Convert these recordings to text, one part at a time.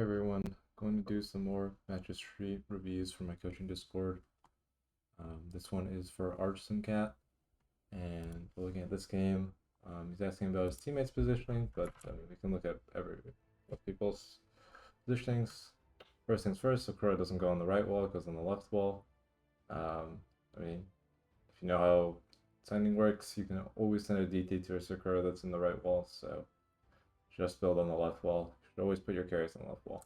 Hey everyone, going to do some more match history reviews for my coaching Discord. This one is for Archsimkat, and we're looking at this game. He's asking about his teammates' positioning, but I mean, we can look at people's positionings. First things first, Sakura doesn't go on the right wall, it goes on the left wall. I mean, if you know how sending works, you can always send a DT to a Sakura that's in the right wall, so just build on the left wall. You should always put your carries on the left wall.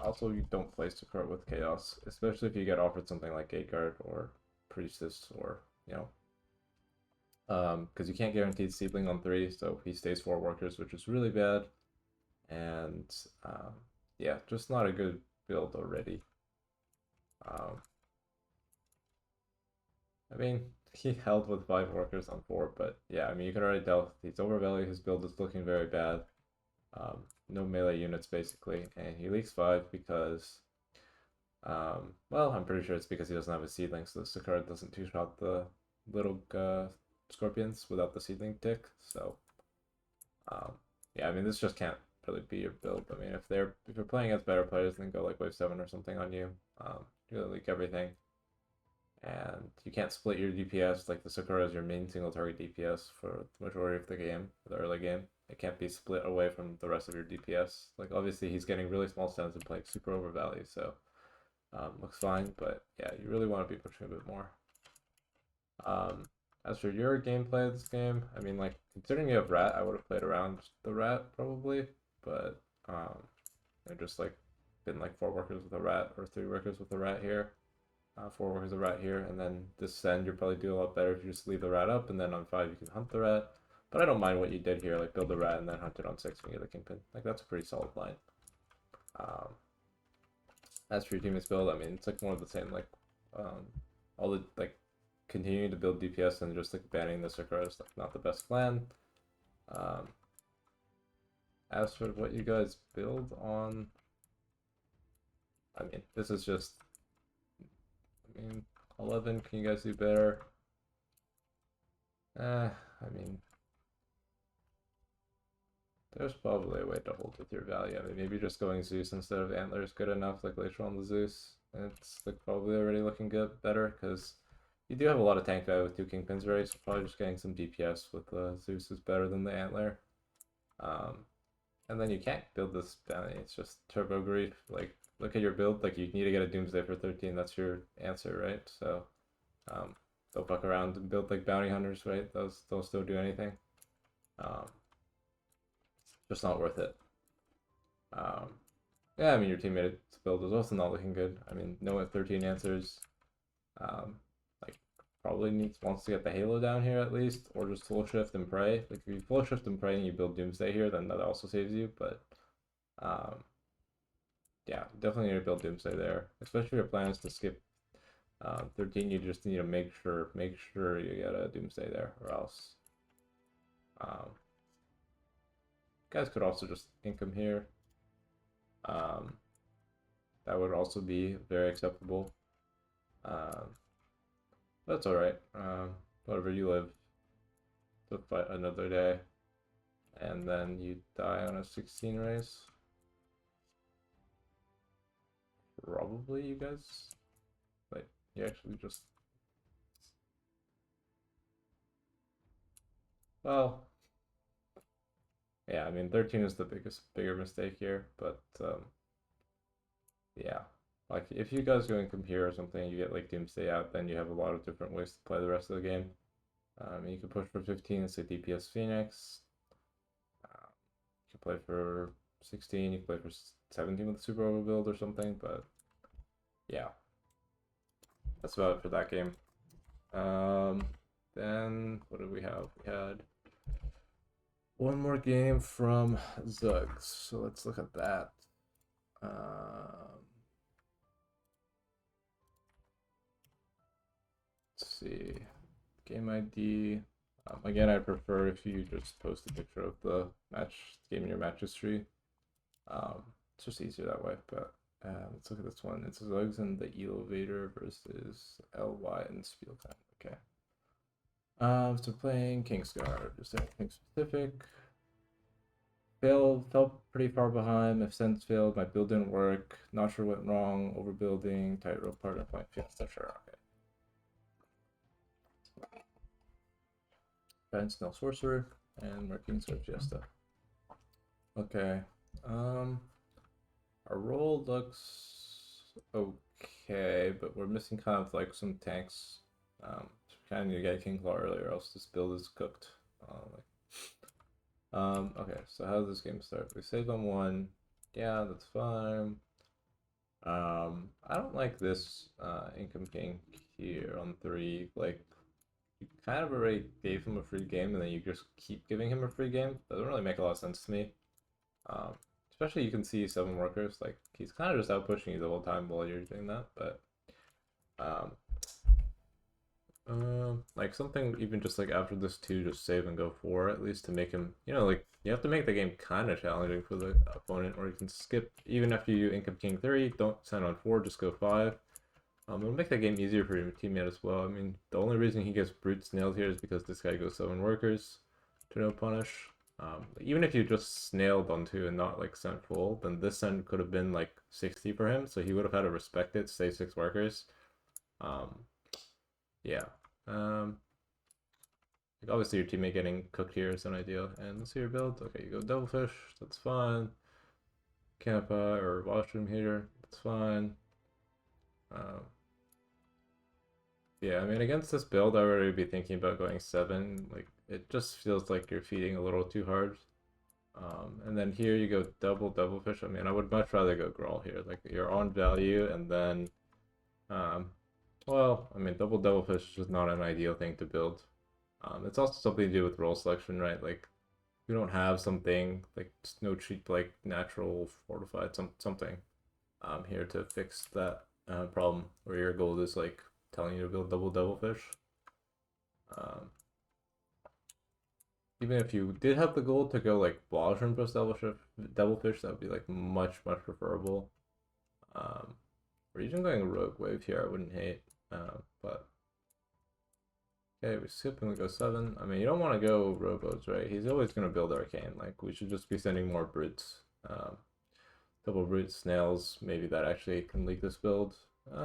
Also, you don't play Sakura with Chaos, especially if you get offered something like Gate Guard or Priestess or, because you can't guarantee Seedling on 3, so he stays 4 workers, which is really bad. And, yeah, just not a good build already. I mean, he held with 5 workers on 4, but yeah, I mean, you can already tell he's overvalued, his build is looking very bad. No melee units, basically, and he leaks 5 because well, I'm pretty sure it's because he doesn't have a seedling, so the Sakura doesn't two-shot the little scorpions without the seedling tick. So, yeah, I mean, this just can't really be your build. I mean, if you're playing against better players, then go like wave 7 or something on you. You're gonna leak everything, and you can't split your DPS. Like the Sakura is your main single target DPS for the majority of the game, the early game. It can't be split away from the rest of your DPS. Like obviously he's getting really small stands and playing super overvalue, so looks fine, but yeah, you really want to be pushing a bit more. As for your gameplay of this game, I mean, like, considering you have Rat, I would have played around the Rat probably, but I've just like been like 4 workers with a Rat or 3 workers with a Rat here, 4 workers with a Rat here, and then this send you'll probably do a lot better if you just leave the Rat up, and then on 5 you can hunt the Rat. But I don't mind what you did here, like build the Rat and then hunt it on 6 and get the Kingpin. Like that's a pretty solid line. As for your teammates build, I mean, it's like more of the same, like, all the, like, continuing to build DPS and just, like, banning the Sakura is, like, not the best plan. As for what you guys build on, I mean, this is just, I mean, 11, can you guys do better? I mean, there's probably a way to hold with your value. I mean, maybe just going Zeus instead of Antler is good enough, like later on the Zeus. And it's like probably already looking good, better, because you do have a lot of tank value with 2 Kingpins, right? So probably just getting some DPS with Zeus is better than the Antler. And then you can't build this bounty, it's just Turbo Grief. Like, look at your build, like you need to get a Doomsday for 13, that's your answer, right? So, don't fuck around and build like Bounty Hunters, right? Those don't still do anything. Just not worth it. Yeah, I mean, your teammate's build is also not looking good. I mean, no 13 answers. Like, probably wants to get the Halo down here at least, or just full shift and pray. Like, if you full shift and pray and you build Doomsday here, then that also saves you, but, yeah, definitely need to build Doomsday there. Especially if your plan is to skip 13, you just need to make sure you get a Doomsday there, or else. Guys could also just income here. That would also be very acceptable. That's alright. Whatever, you live to fight another day. And then you die on a 16 race. Probably, you guys. Like, you actually just... Well... Yeah, I mean, 13 is the bigger mistake here, but, yeah. Like, if you guys go and compare or something, you get, like, Doomsday out, then you have a lot of different ways to play the rest of the game. You can push for 15 and say DPS Phoenix. You can play for 16, you can play for 17 with the Super Overbuild or something, but yeah. That's about it for that game. Then, what did we have? We had one more game from Zugz, so let's look at that. Let's see, game ID. Again, I prefer if you just post a picture of the game in your match history. It's just easier that way, but let's look at this one. It's Zugz and the Elevator versus LY and Spieltime. Okay. So playing Kingsguard, is there anything specific? fell pretty far behind. My sense failed. My build didn't work. Not sure what went wrong. Overbuilding. Tightrope partner point field. Sure. Okay. Giant Snail Sorcerer and Marking Sword Fiesta. Okay. Our roll looks okay, but we're missing kind of like some tanks. Kind of need to get King Claw earlier, else this build is cooked. Okay, so how does this game start? We save on 1. Yeah, that's fine. I don't like this Income King here on 3. Like, you kind of already gave him a free game, and then you just keep giving him a free game. Doesn't really make a lot of sense to me. Especially you can see 7 workers, like, he's kind of just out pushing you the whole time while you're doing that, but um, like something even just like after this 2, just save and go 4 at least to make him, like you have to make the game kind of challenging for the opponent, or you can skip even after you Income King 3, don't send on 4, just go 5. It'll make the game easier for your teammate as well. I mean, the only reason he gets brute snailed here is because this guy goes 7 workers to no punish. Even if you just snailed on 2 and not like sent full, then this send could have been like 60 for him, so he would have had to respect it, stay 6 workers. Yeah. Like obviously your teammate getting cooked here is an idea. And let's see your build. Okay, you go Devilfish, that's fine. Kappa or Washroom here, that's fine. Yeah, I mean, against this build, I would already be thinking about going 7. Like, it just feels like you're feeding a little too hard. And then here you go Devilfish. I mean, I would much rather go Grawl here. Like, you're on value, and then, well, I mean, Devilfish is just not an ideal thing to build. It's also something to do with role selection, right? Like, we don't have something, like, just no cheap, like, natural fortified something here to fix that problem, where your gold is, like, telling you to build Devilfish. Even if you did have the goal to go like Blossom plus Devilfish, that would be like much preferable. Or even going Rogue Wave here, I wouldn't hate. But okay, we skip and we go 7. I mean, you don't want to go Robos, right? He's always going to build Arcane. Like, we should just be sending more Brutes. Double Brute Snails, maybe that actually can leak this build.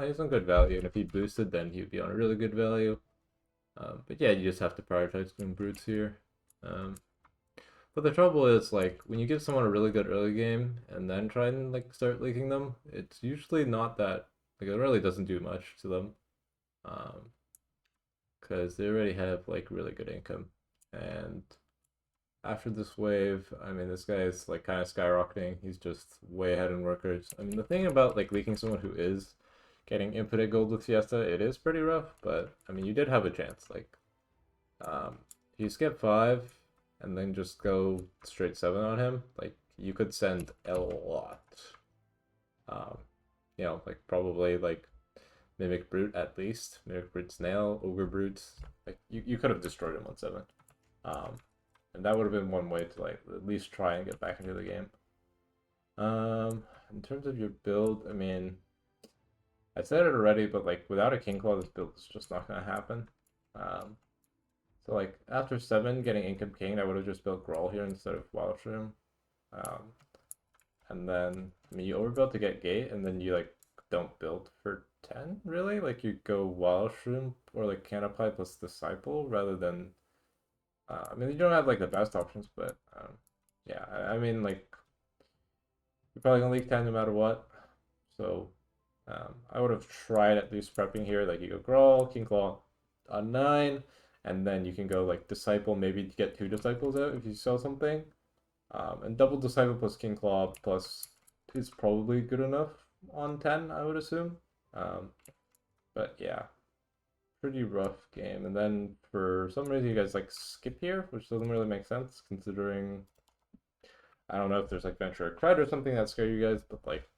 He's on good value, and if he boosted, then he'd be on a really good value. But yeah, you just have to prioritize doing Brutes here. But the trouble is, like, when you give someone a really good early game and then try and like start leaking them, it's usually not that, like, it really doesn't do much to them. Because they already have like really good income. And after this wave, I mean, this guy is like kind of skyrocketing. He's just way ahead in workers. I mean, the thing about like leaking someone who is getting infinite gold with Fiesta, it is pretty rough, but I mean, you did have a chance. Like, you skip 5 and then just go straight 7 on him, like, you could send a lot. Like, probably like Mimic Brute at least, Mimic Brute Snail, Ogre Brute, like, you could have destroyed him on 7. And that would have been one way to like at least try and get back into the game. In terms of your build, I mean, I said it already, but like without a King Claw, this build is just not gonna happen. So like after 7 getting Income King, I would have just built Grawl here instead of Wildshroom. And then I mean, you overbuild to get Gate, and then you like don't build for 10 really. Like, you go Wildshroom or like Canopy plus Disciple rather than. I mean, you don't have like the best options, but yeah, I mean, like, you're probably gonna leak 10 no matter what. So I would have tried at least prepping here. Like, you go Grawl, King Claw on 9, and then you can go like Disciple, maybe get 2 Disciples out if you sell something. And double Disciple plus King Claw plus is probably good enough on 10, I would assume. But yeah, pretty rough game. And then for some reason you guys like skip here, which doesn't really make sense considering, I don't know if there's like Venture or Cred or something that scare you guys, but like,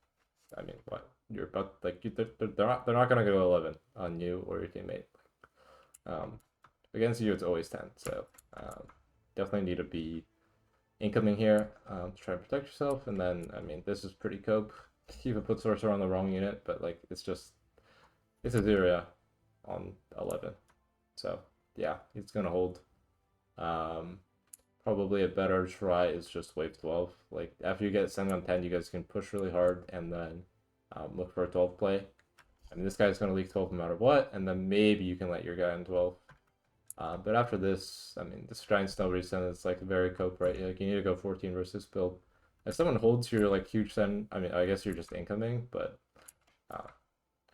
I mean, what you're about, like, they're not gonna go 11 on you or your teammate. Against you it's always 10, so definitely need to be incoming here to try and protect yourself. And then I mean, this is pretty cope. Keep a put sorcerer on the wrong unit, but like, it's a Zira on 11, so yeah, it's gonna hold. probably a better try is just wave 12. Like after you get sent on 10, you guys can push really hard and then look for a 12 play. I mean, this guy's going to leak 12 no matter what, and then maybe you can let your guy in 12. But after this, I mean, this giant snow recent is like very cope, right? Like you need to go 14 versus build. If someone holds your like huge send, I mean, I guess you're just incoming, but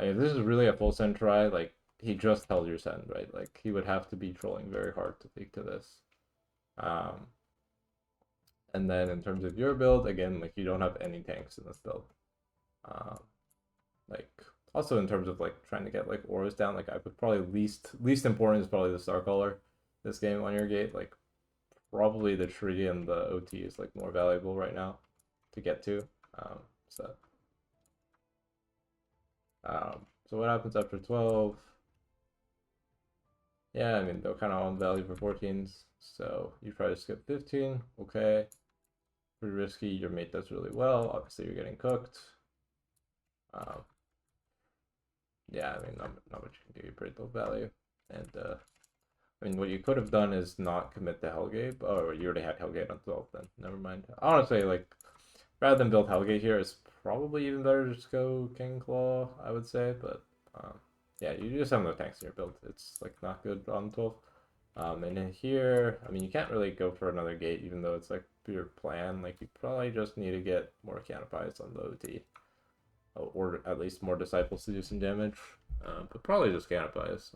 I mean, this is really a full send try. Like he just held your send, right? Like he would have to be trolling very hard to leak to this. And then in terms of your build, again, like you don't have any tanks in this build. Like also in terms of like trying to get like auras down, like I would probably least important is probably the Star Caller this game on your gate. Like probably the tree and the OT is like more valuable right now to get to. So what happens after 12? Yeah, I mean they're kind of on value for 14s. So you try to skip 15, okay. Pretty risky. Your mate does really well. Obviously, you're getting cooked. Yeah, I mean, not much you can do. You're pretty low value. And, I mean, what you could have done is not commit the Hellgate. Oh, you already had Hellgate on 12 then. Never mind. Honestly, like, rather than build Hellgate here, it's probably even better to just go King Claw, I would say. But, yeah, you just have no tanks in your build. It's, like, not good on 12. And then here, I mean, you can't really go for another gate, even though it's like your plan. Like, you probably just need to get more canopies on the OT, or at least more disciples to do some damage. But probably just canopies.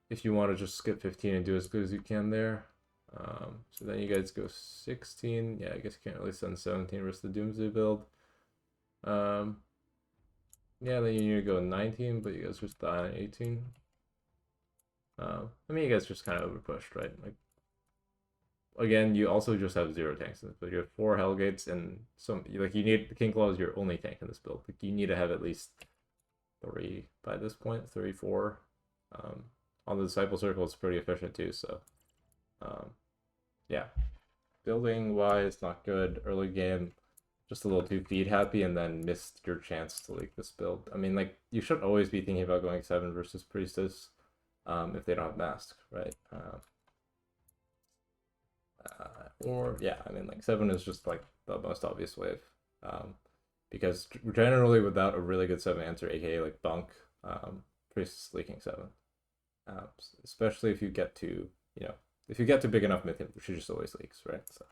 If you want to just skip 15 and do as good as you can there. So then you guys go 16. Yeah, I guess you can't really send 17 versus the Doomsday build. Yeah, then you need to go 19, but you guys just die on 18. I mean, you guys just kind of overpushed, right? Like, again, you also just have 0 tanks in this build. You have 4 Hellgates and some, like, you need, the King Claw is your only tank in this build. Like, you need to have at least 3 by this point, 3, 4. On the Disciple Circle, it's pretty efficient too, so, yeah. Building wise, not good. Early game, just a little too feed happy, and then missed your chance to leak this build. I mean, like, you should always be thinking about going 7 versus Priestess. If they don't have mask, right? Or yeah, I mean like 7 is just like the most obvious wave, because generally without a really good 7 answer, aka like bunk, Priest leaking 7, especially if you get to if you get to big enough myth, she just always leaks, right? So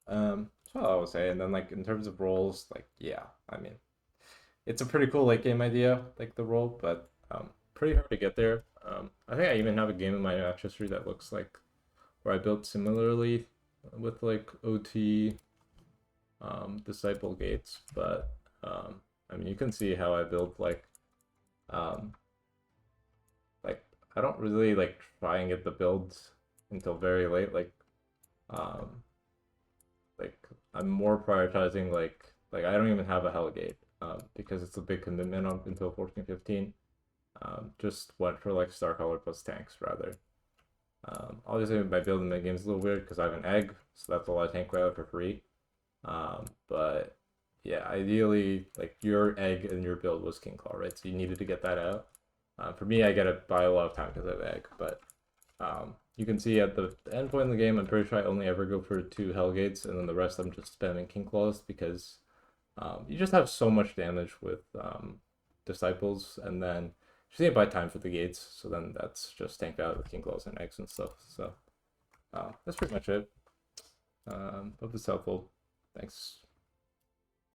that's what I would say. And then like in terms of roles, like yeah, I mean it's a pretty cool late game idea, like the role, but pretty hard to get there. I think I even have a game in my match history that looks like where I built similarly with like OT disciple gates, but I mean you can see how I built like I don't really like try and get the builds until very late. Like I'm more prioritizing like I don't even have a Hellgate because it's a big commitment up until 14-15. Just went for like Star Color plus tanks rather. Obviously my build in the game is a little weird because I have an egg, so that's a lot of tank value for free. But yeah, ideally like your egg in your build was King Claw, right? So you needed to get that out. For me, I get it by a lot of time because I have egg, but you can see at the end point in the game, I'm pretty sure I only ever go for 2 Hellgates, and then the rest I'm just spamming King Claws because you just have so much damage with disciples, and then just need to buy time for the gates, so then that's just tanked out with King Claws and eggs and stuff. So that's pretty much it. Hope it's helpful. Thanks.